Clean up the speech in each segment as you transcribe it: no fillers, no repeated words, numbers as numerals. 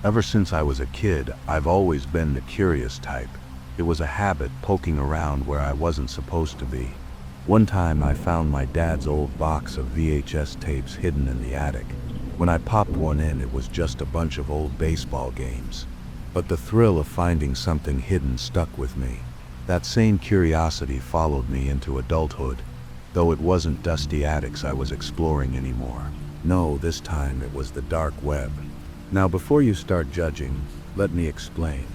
Ever since I was a kid, I've always been the curious type. It was a habit poking around where I wasn't supposed to be. One time I found my dad's old box of VHS tapes hidden in the attic. When I popped one in, it was just a bunch of old baseball games. But the thrill of finding something hidden stuck with me. That same curiosity followed me into adulthood, though it wasn't dusty attics I was exploring anymore. No, this time it was the dark web. Now before you start judging, let me explain.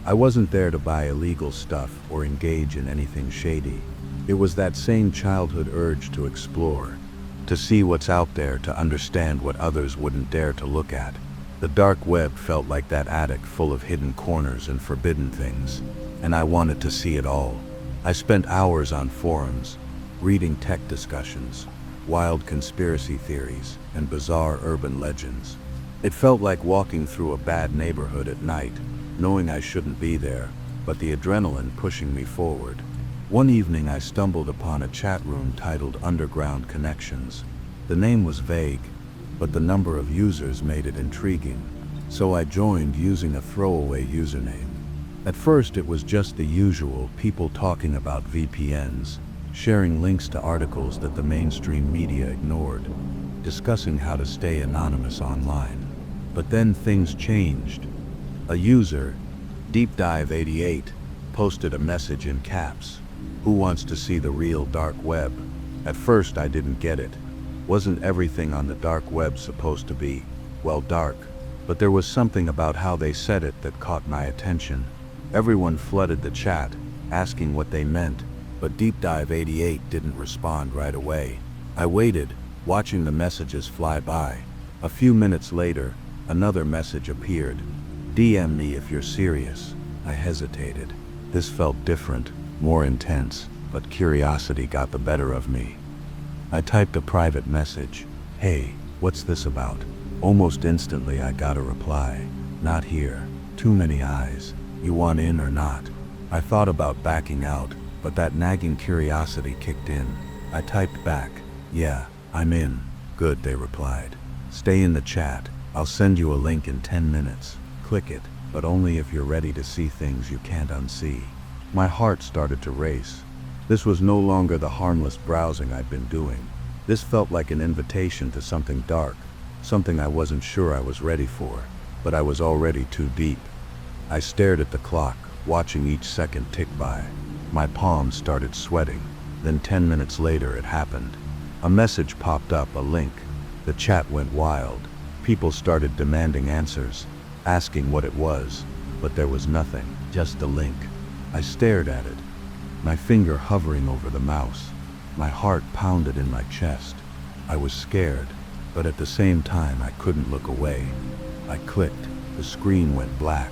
I wasn't there to buy illegal stuff or engage in anything shady. It was that same childhood urge to explore, to see what's out there, to understand what others wouldn't dare to look at. The dark web felt like that attic full of hidden corners and forbidden things, and I wanted to see it all. I spent hours on forums, reading tech discussions, wild conspiracy theories, and bizarre urban legends. It felt like walking through a bad neighborhood at night, knowing I shouldn't be there, but the adrenaline pushing me forward. One evening I stumbled upon a chat room titled Underground Connections. The name was vague, but the number of users made it intriguing, so I joined using a throwaway username. At first it was just the usual, people talking about VPNs, sharing links to articles that the mainstream media ignored, discussing how to stay anonymous online. But then things changed. A user, DeepDive88, posted a message in caps. Who wants to see the real dark web? At first I didn't get it. Wasn't everything on the dark web supposed to be, well, dark? But there was something about how they said it that caught my attention. Everyone flooded the chat, asking what they meant, but DeepDive88 didn't respond right away. I waited, watching the messages fly by. A few minutes later, another message appeared. DM me if you're serious. I hesitated. This felt different, more intense, but curiosity got the better of me. I typed a private message. Hey, what's this about? Almost instantly I got a reply. Not here. Too many eyes. You want in or not? I thought about backing out, but that nagging curiosity kicked in. I typed back. Yeah, I'm in. Good, they replied. Stay in the chat. I'll send you a link in 10 minutes. Click it, but only if you're ready to see things you can't unsee. My heart started to race. This was no longer the harmless browsing I'd been doing. This felt like an invitation to something dark, something I wasn't sure I was ready for, but I was already too deep. I stared at the clock, watching each second tick by. My palms started sweating. Then 10 minutes later it happened. A message popped up, a link. The chat went wild. People started demanding answers, asking what it was, but there was nothing, just a link. I stared at it, my finger hovering over the mouse. My heart pounded in my chest. I was scared, but at the same time I couldn't look away. I clicked. The screen went black.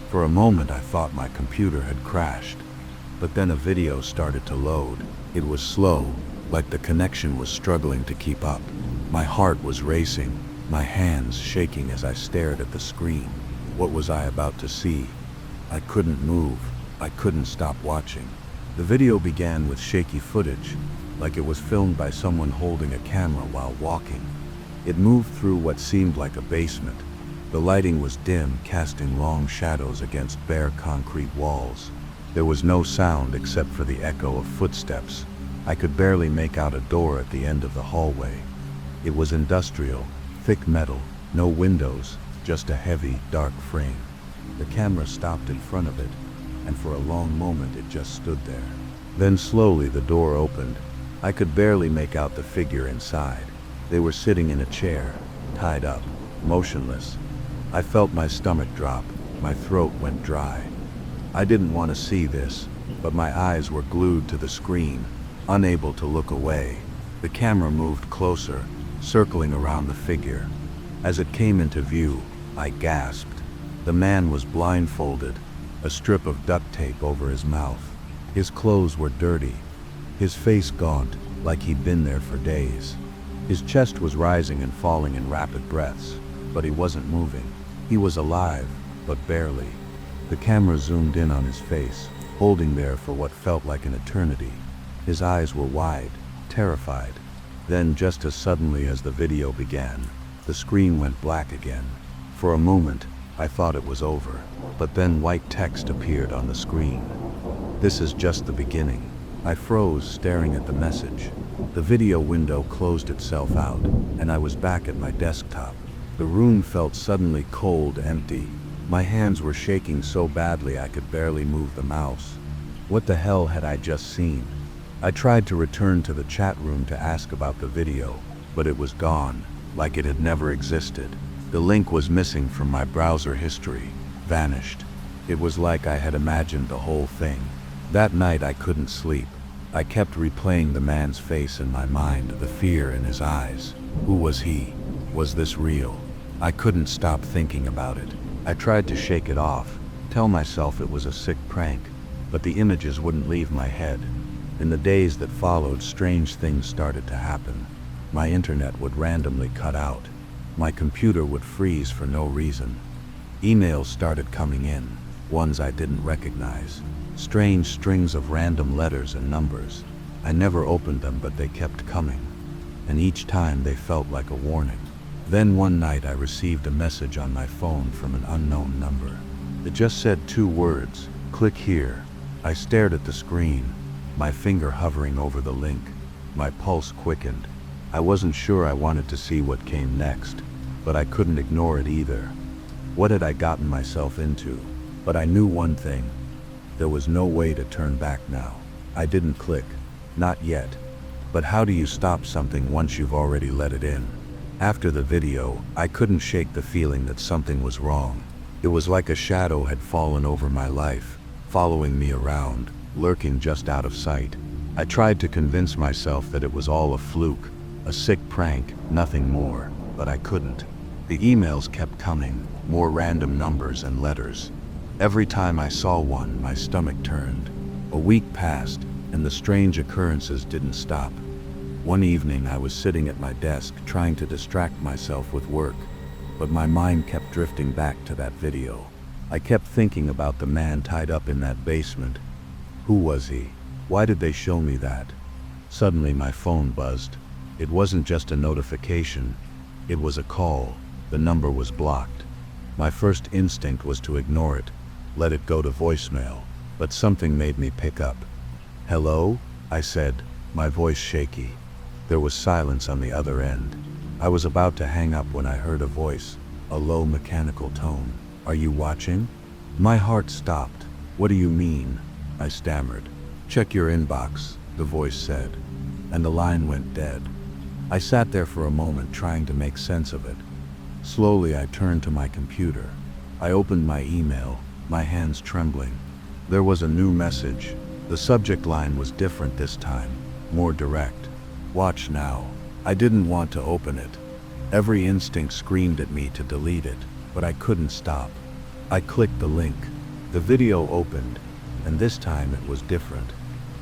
For a moment I thought my computer had crashed, but then a video started to load. It was slow, like the connection was struggling to keep up. My heart was racing, my hands shaking as I stared at the screen. What was I about to see? I couldn't move. I couldn't stop watching. The video began with shaky footage, like it was filmed by someone holding a camera while walking. It moved through what seemed like a basement. The lighting was dim, casting long shadows against bare concrete walls. There was no sound except for the echo of footsteps. I could barely make out a door at the end of the hallway. It was industrial, thick metal, no windows, just a heavy, dark frame. The camera stopped in front of it, and for a long moment it just stood there. Then slowly the door opened. I could barely make out the figure inside. They were sitting in a chair, tied up, motionless. I felt my stomach drop. My throat went dry. I didn't want to see this, but my eyes were glued to the screen, unable to look away. The camera moved closer, circling around the figure. As it came into view, I gasped. The man was blindfolded, a strip of duct tape over his mouth. His clothes were dirty, his face gaunt, like he'd been there for days. His chest was rising and falling in rapid breaths, but he wasn't moving. He was alive, but barely. The camera zoomed in on his face, holding there for what felt like an eternity. His eyes were wide, terrified. Then, just as suddenly as the video began, the screen went black again. For a moment, I thought it was over. But then white text appeared on the screen. "This is just the beginning." I froze, staring at the message. The video window closed itself out, and I was back at my desktop. The room felt suddenly cold, empty. My hands were shaking so badly I could barely move the mouse. What the hell had I just seen? I tried to return to the chat room to ask about the video, but it was gone, like it had never existed. The link was missing from my browser history, vanished. It was like I had imagined the whole thing. That night I couldn't sleep. I kept replaying the man's face in my mind, the fear in his eyes. Who was he? Was this real? I couldn't stop thinking about it. I tried to shake it off, tell myself it was a sick prank, but the images wouldn't leave my head. In the days that followed, strange things started to happen. My internet would randomly cut out. My computer would freeze for no reason. Emails started coming in, ones I didn't recognize. Strange strings of random letters and numbers. I never opened them, but they kept coming. And each time they felt like a warning. Then one night I received a message on my phone from an unknown number. It just said 2 words, "Click here." I stared at the screen, my finger hovering over the link. My pulse quickened. I wasn't sure I wanted to see what came next, but I couldn't ignore it either. What had I gotten myself into? But I knew one thing. There was no way to turn back now. I didn't click. Not yet. But how do you stop something once you've already let it in? After the video, I couldn't shake the feeling that something was wrong. It was like a shadow had fallen over my life, following me around, lurking just out of sight. I tried to convince myself that it was all a fluke, a sick prank, nothing more, but I couldn't. The emails kept coming, more random numbers and letters. Every time I saw one, my stomach turned. A week passed, and the strange occurrences didn't stop. One evening I was sitting at my desk trying to distract myself with work, but my mind kept drifting back to that video. I kept thinking about the man tied up in that basement. Who was he? Why did they show me that? Suddenly my phone buzzed. It wasn't just a notification, it was a call. The number was blocked. My first instinct was to ignore it, let it go to voicemail, but something made me pick up. "Hello?" I said, my voice shaky. There was silence on the other end. I was about to hang up when I heard a voice, a low mechanical tone. "Are you watching?" My heart stopped. "What do you mean?" I stammered. "Check your inbox," the voice said, and the line went dead. I sat there for a moment trying to make sense of it. Slowly I turned to my computer. I opened my email, my hands trembling. There was a new message. The subject line was different this time, more direct. "Watch now." I didn't want to open it. Every instinct screamed at me to delete it, but I couldn't stop. I clicked the link. The video opened, and this time it was different.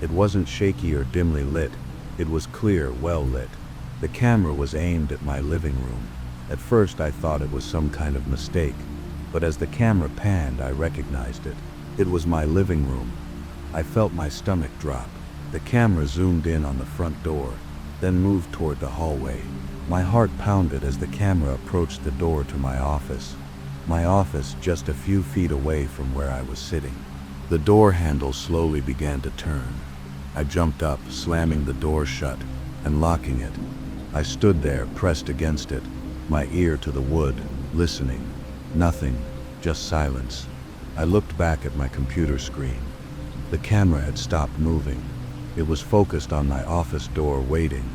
It wasn't shaky or dimly lit. It was clear, well lit. The camera was aimed at my living room. At first I thought it was some kind of mistake, but as the camera panned I recognized it. It was my living room. I felt my stomach drop. The camera zoomed in on the front door, then moved toward the hallway. My heart pounded as the camera approached the door to my office. My office just a few feet away from where I was sitting. The door handle slowly began to turn. I jumped up, slamming the door shut and locking it. I stood there, pressed against it, my ear to the wood, listening. Nothing, just silence. I looked back at my computer screen. The camera had stopped moving. It was focused on my office door, waiting.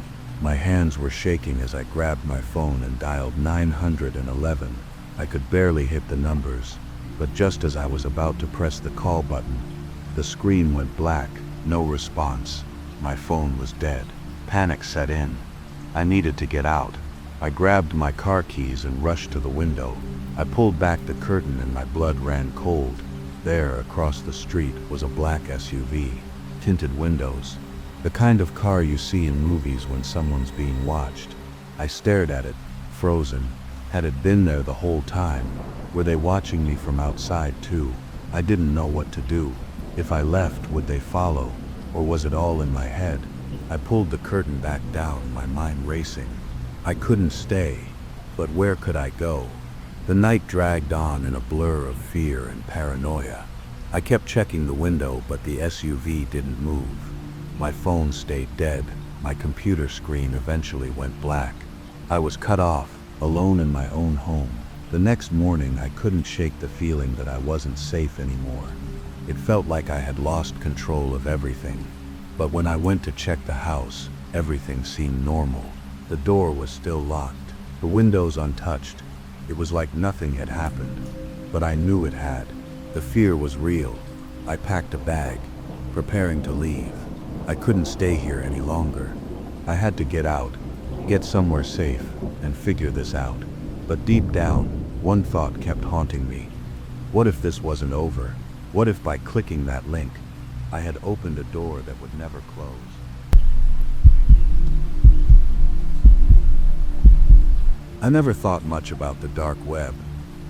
My hands were shaking as I grabbed my phone and dialed 911. I could barely hit the numbers, but just as I was about to press the call button, the screen went black, no response. My phone was dead. Panic set in. I needed to get out. I grabbed my car keys and rushed to the window. I pulled back the curtain and my blood ran cold. There, across the street, was a black SUV, tinted windows, the kind of car you see in movies when someone's being watched. I stared at it, frozen. Had it been there the whole time? Were they watching me from outside too? I didn't know what to do. If I left, would they follow? Or was it all in my head? I pulled the curtain back down, my mind racing. I couldn't stay, but where could I go? The night dragged on in a blur of fear and paranoia. I kept checking the window, but the SUV didn't move. My phone stayed dead. My computer screen eventually went black. I was cut off, alone in my own home. The next morning, I couldn't shake the feeling that I wasn't safe anymore. It felt like I had lost control of everything. But when I went to check the house, everything seemed normal. The door was still locked, the windows untouched. It was like nothing had happened, but I knew it had. The fear was real. I packed a bag, preparing to leave. I couldn't stay here any longer. I had to get out, get somewhere safe, and figure this out. But deep down, one thought kept haunting me. What if this wasn't over? What if by clicking that link, I had opened a door that would never close? I never thought much about the dark web.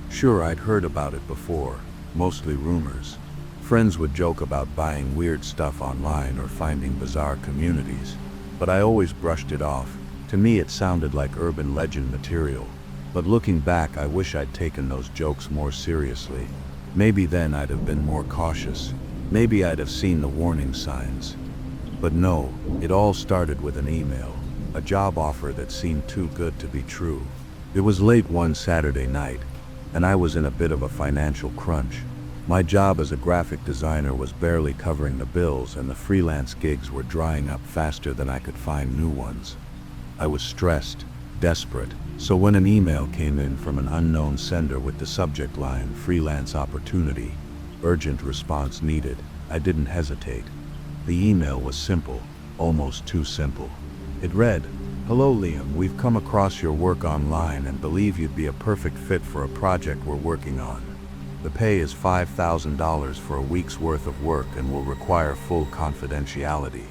Sure, I'd heard about it before, mostly rumors. Friends would joke about buying weird stuff online or finding bizarre communities, but I always brushed it off. To me, it sounded like urban legend material. But looking back, I wish I'd taken those jokes more seriously. Maybe then I'd have been more cautious. Maybe I'd have seen the warning signs. But no, it all started with an email, a job offer that seemed too good to be true. It was late one Saturday night, and I was in a bit of a financial crunch. My job as a graphic designer was barely covering the bills, and the freelance gigs were drying up faster than I could find new ones. I was stressed, desperate, so when an email came in from an unknown sender with the subject line, "Freelance Opportunity, Urgent Response Needed," I didn't hesitate. The email was simple, almost too simple. It read, "Hello Liam, we've come across your work online and believe you'd be a perfect fit for a project we're working on. The pay is $5,000 for a week's worth of work and will require full confidentiality.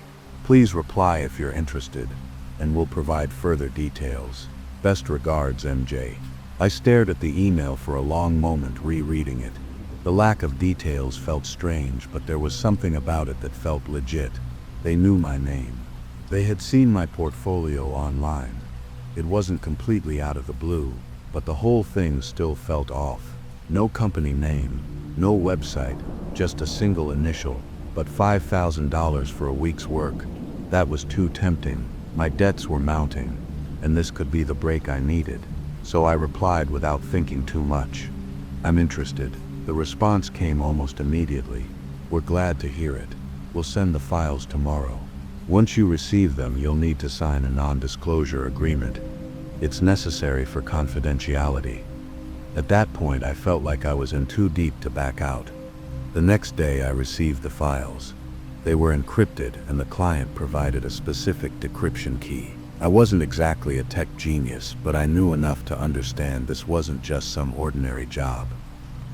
Please reply if you're interested, and we'll provide further details. Best regards, MJ." I stared at the email for a long moment, rereading it. The lack of details felt strange, but there was something about it that felt legit. They knew my name. They had seen my portfolio online. It wasn't completely out of the blue, but the whole thing still felt off. No company name, no website, just a single initial, but $5,000 for a week's work. That was too tempting. My debts were mounting, and this could be the break I needed. So I replied without thinking too much. "I'm interested." The response came almost immediately. "We're glad to hear it. We'll send the files tomorrow. Once you receive them, you'll need to sign a non-disclosure agreement. It's necessary for confidentiality." At that point, I felt like I was in too deep to back out. The next day, I received the files. They were encrypted, and the client provided a specific decryption key. I wasn't exactly a tech genius, but I knew enough to understand this wasn't just some ordinary job.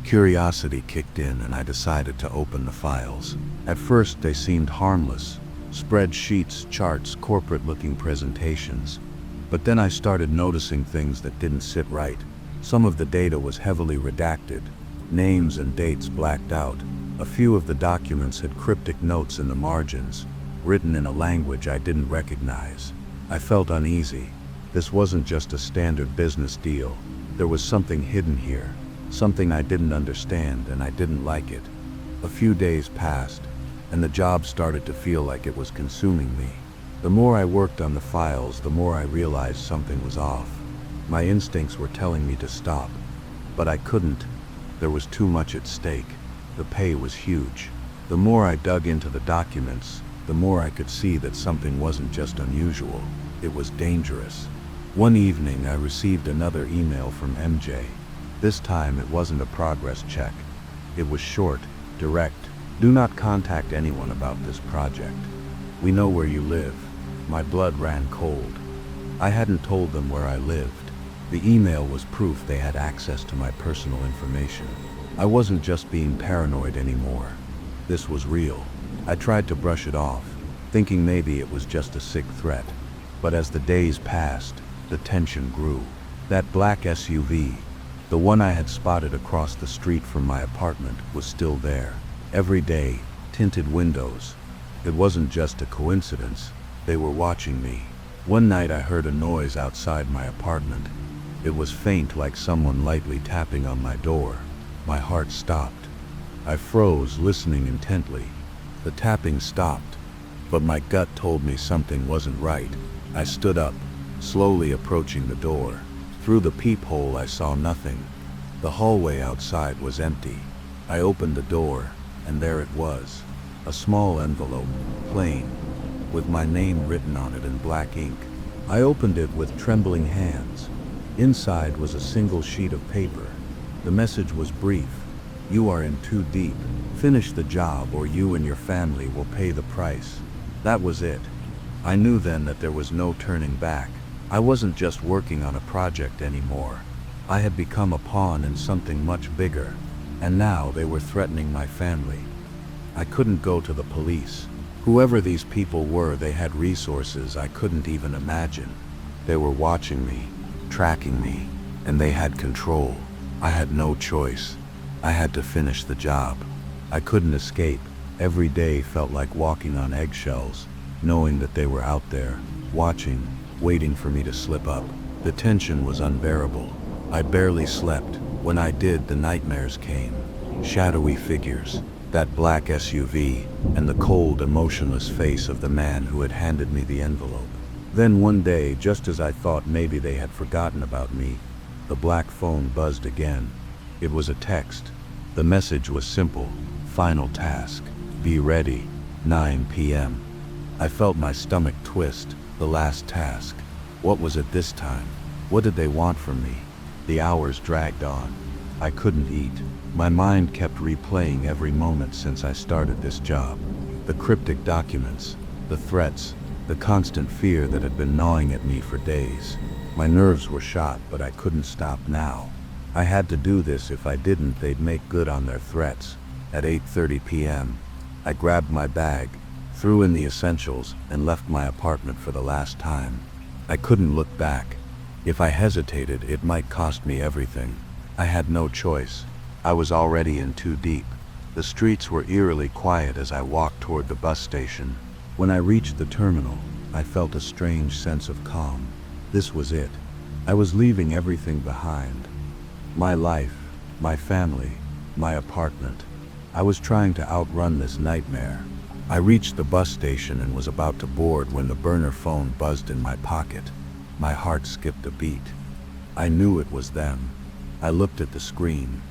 Curiosity kicked in, and I decided to open the files. At first, they seemed harmless. Spreadsheets, charts, corporate-looking presentations. But then I started noticing things that didn't sit right. Some of the data was heavily redacted, names and dates blacked out. A few of the documents had cryptic notes in the margins, written in a language I didn't recognize. I felt uneasy. This wasn't just a standard business deal. There was something hidden here, something I didn't understand, and I didn't like it. A few days passed, and the job started to feel like it was consuming me. The more I worked on the files, the more I realized something was off. My instincts were telling me to stop, but I couldn't. There was too much at stake. The pay was huge. The more I dug into the documents, the more I could see that something wasn't just unusual. It was dangerous. One evening, I received another email from MJ. This time, it wasn't a progress check. It was short, direct. "Do not contact anyone about this project. We know where you live." My blood ran cold. I hadn't told them where I lived. The email was proof they had access to my personal information. I wasn't just being paranoid anymore. This was real. I tried to brush it off, thinking maybe it was just a sick threat. But as the days passed, the tension grew. That black SUV, the one I had spotted across the street from my apartment, was still there. Every day, tinted windows. It wasn't just a coincidence. They were watching me. One night I heard a noise outside my apartment. It was faint, like someone lightly tapping on my door. My heart stopped. I froze, listening intently. The tapping stopped, but my gut told me something wasn't right. I stood up, slowly approaching the door. Through the peephole I saw nothing. The hallway outside was empty. I opened the door, and there it was. A small envelope, plain, with my name written on it in black ink. I opened it with trembling hands. Inside was a single sheet of paper. The message was brief. "You are in too deep. Finish the job or you and your family will pay the price." That was it. I knew then that there was no turning back. I wasn't just working on a project anymore. I had become a pawn in something much bigger, and now they were threatening my family. I couldn't go to the police. Whoever these people were, they had resources I couldn't even imagine. They were watching me, tracking me, and they had control. I had no choice. I had to finish the job. I couldn't escape. Every day felt like walking on eggshells, knowing that they were out there, watching, waiting for me to slip up. The tension was unbearable. I barely slept. When I did, the nightmares came. Shadowy figures, that black SUV, and the cold, emotionless face of the man who had handed me the envelope. Then one day, just as I thought maybe they had forgotten about me, the black phone buzzed again. It was a text. The message was simple: final task. Be ready, 9 p.m. I felt my stomach twist. The last task. What was it this time? What did they want from me? The hours dragged on. I couldn't eat. My mind kept replaying every moment since I started this job. The cryptic documents, the threats, the constant fear that had been gnawing at me for days. My nerves were shot, but I couldn't stop now. I had to do this. If I didn't, they'd make good on their threats. At 8:30 p.m., I grabbed my bag, threw in the essentials, and left my apartment for the last time. I couldn't look back. If I hesitated, it might cost me everything. I had no choice. I was already in too deep. The streets were eerily quiet as I walked toward the bus station. When I reached the terminal, I felt a strange sense of calm. This was it. I was leaving everything behind. My life, my family, my apartment. I was trying to outrun this nightmare. I reached the bus station and was about to board when the burner phone buzzed in my pocket. My heart skipped a beat. I knew it was them. I looked at the screen.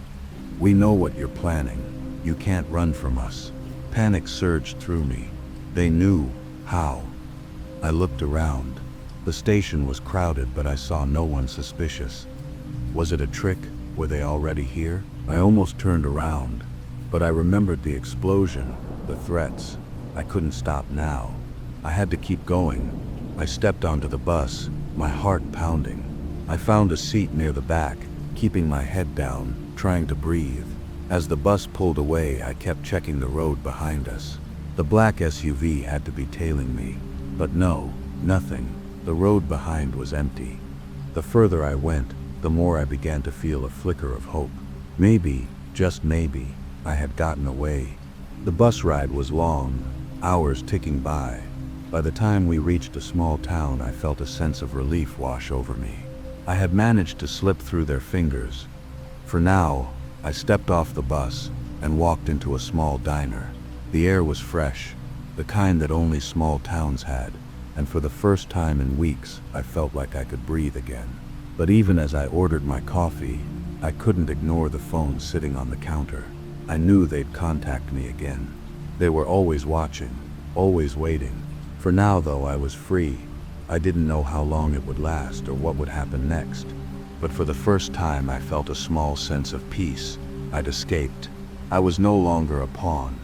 "We know what you're planning. You can't run from us." Panic surged through me. They knew how. I looked around. The station was crowded, but I saw no one suspicious. Was it a trick? Were they already here? I almost turned around, but I remembered the explosion, the threats. I couldn't stop now. I had to keep going. I stepped onto the bus, my heart pounding. I found a seat near the back, keeping my head down, trying to breathe. As the bus pulled away, I kept checking the road behind us. The black SUV had to be tailing me. But no, nothing. The road behind was empty. The further I went, the more I began to feel a flicker of hope. Maybe, just maybe, I had gotten away. The bus ride was long, hours ticking by. By the time we reached a small town, I felt a sense of relief wash over me. I had managed to slip through their fingers. For now, I stepped off the bus and walked into a small diner. The air was fresh, the kind that only small towns had, and for the first time in weeks, I felt like I could breathe again. But even as I ordered my coffee, I couldn't ignore the phone sitting on the counter. I knew they'd contact me again. They were always watching, always waiting. For now, though, I was free. I didn't know how long it would last or what would happen next. But for the first time, I felt a small sense of peace. I'd escaped. I was no longer a pawn,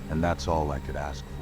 and that's all I could ask for.